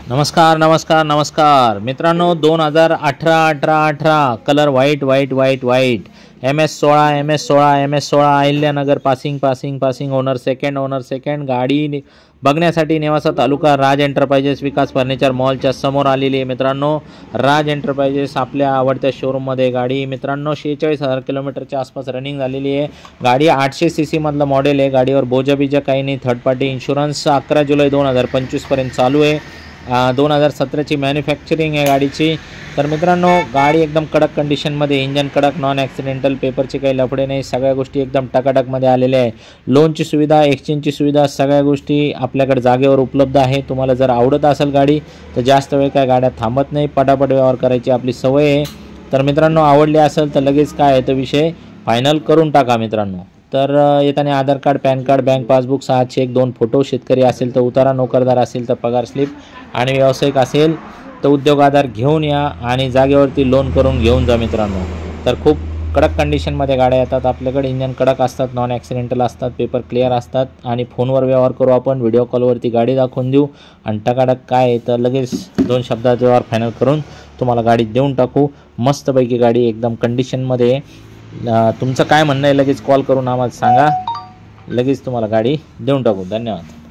नमस्कार नमस्कार नमस्कार मित्रांनो, 2018 colour white MS16 Ahilyanagar passing owner second गाडी बघण्यासाठी नेवासा तालुका राज एंटरप्राइजेस विकास फर्निचर मॉलच्या समोर आलेली आहे। मित्रांनो, राज एंटरप्राइजेस आपल्या आवडत्या शोरूममध्ये गाडी मित्रांनो 46,000 किलोमीटरच्या आसपास रनिंग झालेली आहे। गाडी 800 सीसी मधलं मॉडेल आहे। गाडीवर बोजा काही नाही। थर्ड पार्टी इन्शुरन्स 11 जुलै 2025 पर्यंत चालू आहे। 2017ची मॅन्युफॅक्चरिंग आहे गाडीची। तर मित्रांनो, गाडी एकदम कडक कंडिशनमध्ये, इंजन कडक, नॉन ॲक्सिडेंटल, पेपरचे काही लफडे नाही, सगळ्या गोष्टी एकदम टकाटकमध्ये आलेल्या आहे। लोनची सुविधा, एक्सचेंजची सुविधा, सगळ्या गोष्टी आपल्याकडे जागेवर उपलब्ध आहे। तुम्हाला जर आवडत असेल गाडी तर जास्त वेळ काय गाड्या थांबत नाही, पटापट व्यवहार करायची आपली सवय आहे। तर मित्रांनो, आवडली असेल तर लगेच काय आहे तर विषय फायनल करून टाका मित्रांनो। तर येताना Aadhaar card, PAN card, bank passbook, 6 cheque, 2 photo, शेतकरी असेल तर उतारा, नोकरदार असेल तर पगार स्लिप आणि व्यावसायिक असेल तर उद्योग आधार घेऊन या आणि जागेवरती लोन करून घेऊन जा मित्रांनो। तर खूप कडक कंडिशनमध्ये गाड्या येतात आपल्याकडे। इंजन कडक असतात, नॉन ॲक्सिडेंटल असतात, पेपर क्लिअर असतात आणि फोनवर व्यवहार करू आपण, व्हिडिओ कॉलवरती गाडी दाखवून देऊ आणि टकाटक काय आहे तर लगेच 2 शब्दात व्यवहार फायनल करून तुम्हाला गाडी देऊन टाकू। मस्तपैकी गाडी एकदम कंडिशनमध्ये। तुमचं काय म्हणणं आहे लगेच कॉल करून आम्हाला सांगा, लगेच तुम्हाला गाडी देऊन टाकू। धन्यवाद।